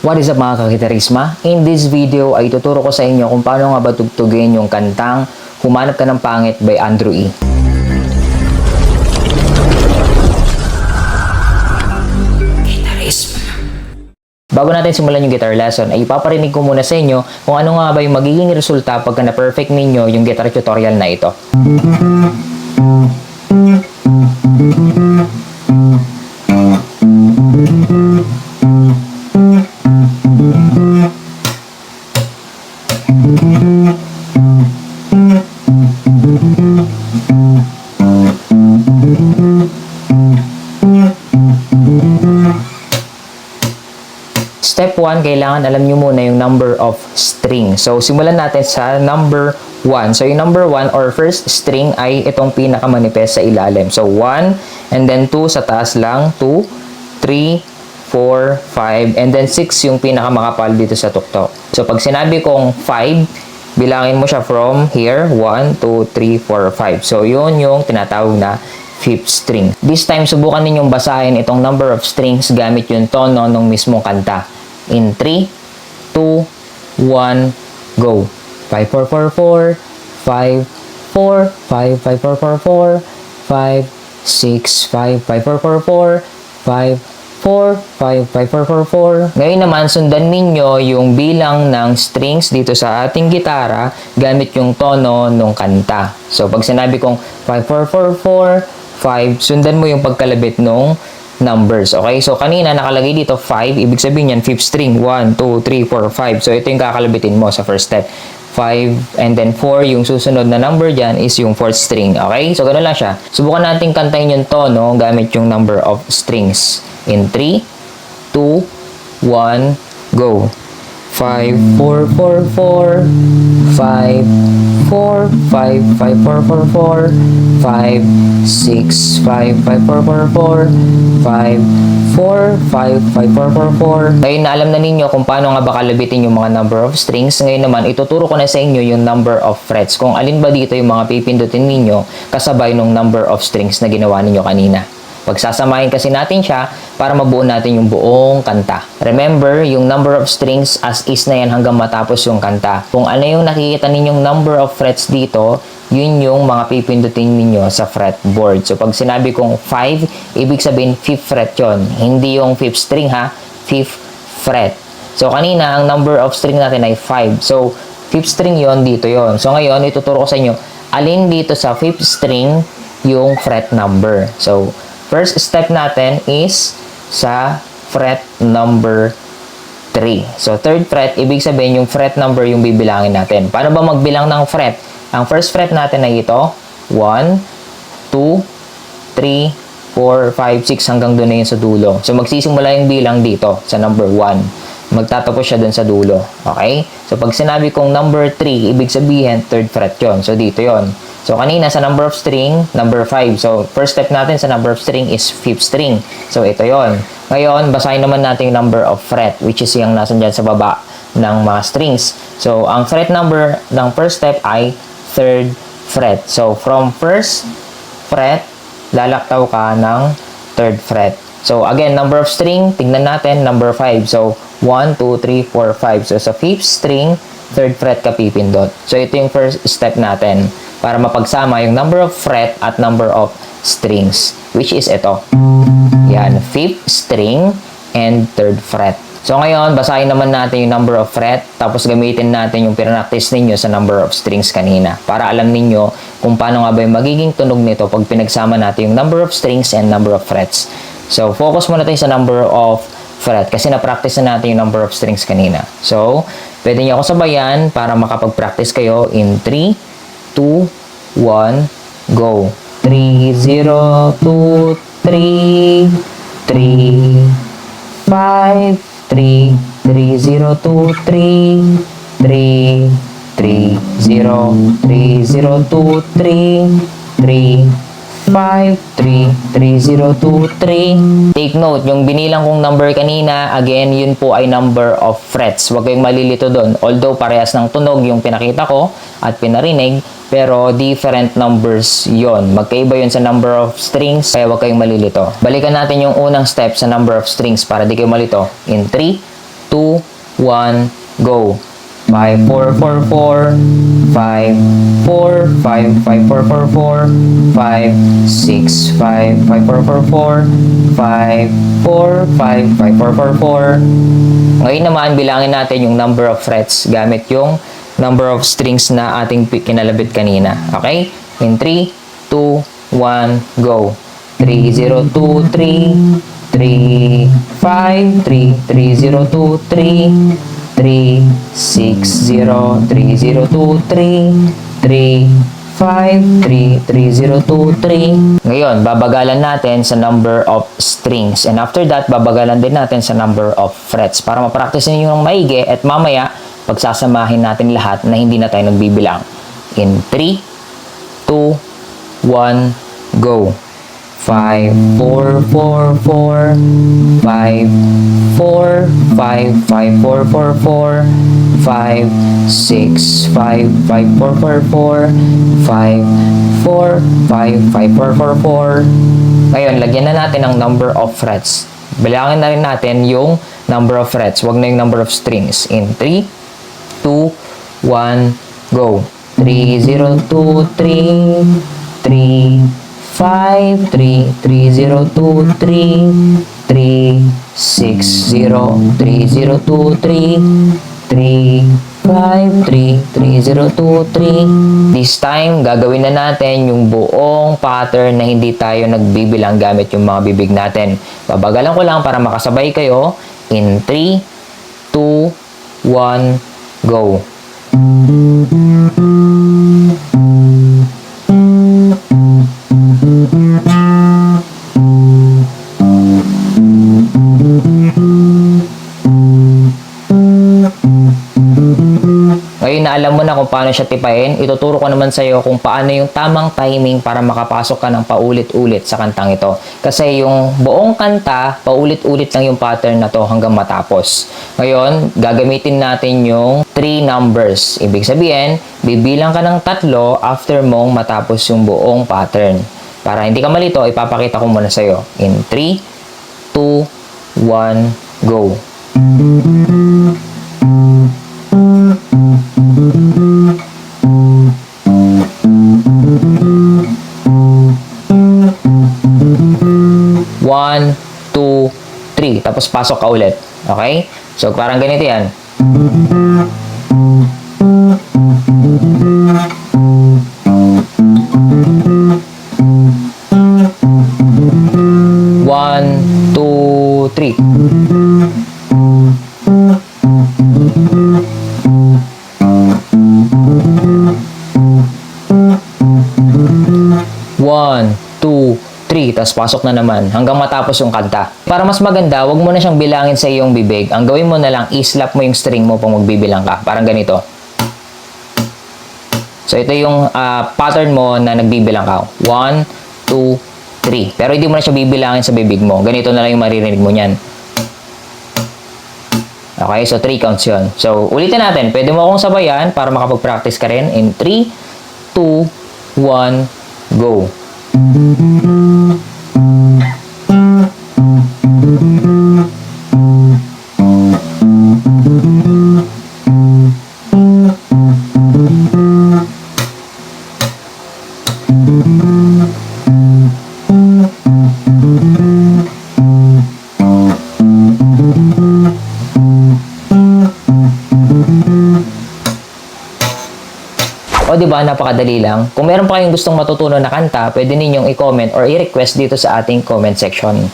What is up mga kakitarisma? In this video ay tuturo ko sa inyo kung paano nga ba tugtugin yung kantang Humanap Ka ng Pangit by Andrew E. Bago natin simulan yung guitar lesson, ay ipaparinig ko muna sa inyo kung ano nga ba yung magiging resulta pagka na-perfect ninyo yung guitar tutorial na ito. Step 1, kailangan alam nyo muna yung number of string. So, simulan natin sa number 1. So, yung number 1 or first string ay itong pinakamanipes sa ilalim. So, 1, and then 2 sa taas lang, 2, 3, 4, 5, and then 6 yung pinakamakapal dito sa tuktok. So, pag sinabi kong 5, bilangin mo siya from here, 1, 2, 3, 4, 5. So, yun yung tinatawag na fifth string. This time, subukan ninyong basahin itong number of strings gamit yung tono ng mismong kanta. In 3, 2, 1, go. 5, 4, 4, 4, 5, 4, 5, 5, 4, 4, 4, 5, 6, 5, 5, 4, 4, 4, 5, 4, 5, 5, 4, 4, 4. Ngayon naman, sundan ninyo yung bilang ng strings dito sa ating gitara gamit yung tono ng kanta. So, pag sinabi kong 5, 4, 4, 4, 5, sundan mo yung pagkalabit nung numbers. Okay? So, kanina nakalagay dito 5. Ibig sabihin yan, fifth string. 1, 2, 3, 4, 5. So, ito yung kakalabitin mo sa first step. 5 and then 4, yung susunod na number dyan is yung fourth string. Okay? So, ganun lang siya. Subukan natin kantahin yung tono gamit yung number of strings. In 3, 2, 1, go. 5, 4, 4, 4, 5, 4, 5, 5, 4, 4, 4, 5, 6, 5, 5, 4, 4, 4, 5, 4, 5, 5, 4, 4, 4. Ngayon na alam na ninyo kung paano nga ba kalabitin yung mga number of strings. Ngayon naman, ituturo ko na sa inyo yung number of frets. Kung alin ba dito yung mga pipindutin ninyo kasabay nung number of strings na ginawa ninyo kanina. Pagsasamahin kasi natin siya para mabuo natin yung buong kanta. Remember, yung number of strings as is na yan hanggang matapos yung kanta. Kung ano yung nakikita ninyong number of frets dito, yun yung mga pipindutin ninyo sa fretboard. So, pag sinabi kong 5, ibig sabihin 5th fret yon. Hindi yung 5th string ha, 5th fret. So, kanina, ang number of string natin ay 5. So, 5th string yon, dito yon. So, ngayon, ituturo ko sa inyo, alin dito sa 5th string yung fret number. So, first step natin is sa fret number 3. So, third fret, ibig sabihin yung fret number yung bibilangin natin. Paano ba magbilang ng fret? Ang first fret natin ay ito. 1, 2, 3, 4, 5, 6 hanggang doon na yun sa dulo. So, magsisimula yung bilang dito sa number 1. Magtatapos siya doon sa dulo. Okay? So, pag sinabi kong number 3, ibig sabihin third fret yon. So, dito yon. So, kanina sa number of string, number 5. So, first step natin sa number of string is 5th string. So, ito yon. Ngayon, basahin naman natin yung number of fret, which is yung nasan dyan sa baba ng mga strings. So, ang fret number ng first step ay 3rd fret. So, from first fret, lalaktaw ka ng 3rd fret. So, again, number of string, tingnan natin, number 5. So, 1, 2, 3, 4, 5. So, sa 5th string, 3rd fret ka pipindot. So, ito yung first step natin para mapagsama yung number of fret at number of strings, which is ito. Yan, 5th string and 3rd fret. So ngayon, basahin naman natin yung number of fret, tapos gamitin natin yung pinractice ninyo sa number of strings kanina para alam ninyo kung paano nga ba yung magiging tunog nito pag pinagsama natin yung number of strings and number of frets. So focus muna tayo sa number of fret kasi na-practice na natin yung number of strings kanina. So, pwede nyo ako sabayan para makapag-practice kayo in 3, 2, 1, go. 3, 0, 2, 3, 3, 5, 3, 3, 0, 2, 3, 3, 3, 0, 3, 0, 2, 3, 3, 5, 3, 3, 0, 2, 3. Take note, yung binilang kong number kanina, again, yun po ay number of frets. Huwag kayong malilito doon. Although parehas ng tunog yung pinakita ko at pinarinig, pero different numbers yon. Magkaiba yun sa number of strings, kaya huwag kayong malilito. Balikan natin yung unang step sa number of strings para di kayo malito. In 3, 2, 1, go. 5, 4, 4, 4, 5, 4, 5, 5, 4, 4, 4, 5, 6, 5, 5, 4, 4, 4, 5, 4, 5, 5, 4, 4, 4. Ngayon naman, bilangin natin yung number of frets gamit yung number of strings na ating kinalabit kanina. Okay? In 3, 2, 1, go. 3, 0, 2, 3, 3, 5, 3, 3, 0, 2, 3, 3, 6, 0, 3, 0, 2, 3, 3, 5, 3, 3, 0, 2, 3. Ngayon, babagalan natin sa number of strings. And after that, babagalan din natin sa number of frets para ma-practice ninyo ng maigi at mamaya, pagsasamahin natin lahat na hindi na tayo nagbibilang. In 3, 2, 1, go. 5, 4, 4, 4, 5, 4, 5, 5, 4, 4, 4, 5, 6, 5, 5, 4, 4, 4, 5, 4, 5, 5, 4, 4, 4. Ngayon, lagyan na natin ang number of frets. Bilangin na rin natin yung number of frets. Huwag na yung number of strings. In 3, 2, 1, go. 3, 0, 2, 3, 3, 5, 3, 3, 0, 2, 3, 3, 6, 0, 3, 0, 2, 3, 3, 5, 3, 3, 0, 2, 3. This time, gagawin na natin yung buong pattern na hindi tayo nagbibilang gamit yung mga bibig natin. Babagalan ko lang para makasabay kayo. In 3, 2, 1, go. Ngayon na alam mo na kung paano siya tipain, ituturo ko naman sa iyo kung paano yung tamang timing para makapasok ka ng paulit-ulit sa kantang ito. Kasi yung buong kanta, paulit-ulit lang yung pattern na to hanggang matapos. Ngayon, gagamitin natin yung 3 numbers. Ibig sabihin, bibilang ka ng 3 after mong matapos yung buong pattern. Para hindi ka malito, ipapakita ko muna sa iyo. In 3, 2, 1, go. 1, 2, 3. Tapos pasok ka ulit. Okay? So, parang ganito yan. One, two, three. One, two, 3, tapos pasok na naman hanggang matapos yung kanta. Para mas maganda, wag mo na siyang bilangin sa iyong bibig. Ang gawin mo na lang, i-slap mo yung string mo pag magbibilang ka. Parang ganito. So, ito yung pattern mo na nagbibilang ka. 1, 2, 3. Pero hindi mo na siya bibilangin sa bibig mo. Ganito na lang yung maririnig mo niyan. Okay, so 3 counts yun. So, ulitin natin. Pwede mo akong sabayan para makapag-practice ka rin. In 3, 2, 1, go. O diba, napakadali lang. Kung meron pa kayong gustong matutunan na kanta, pwede ninyong i-comment or i-request dito sa ating comment section.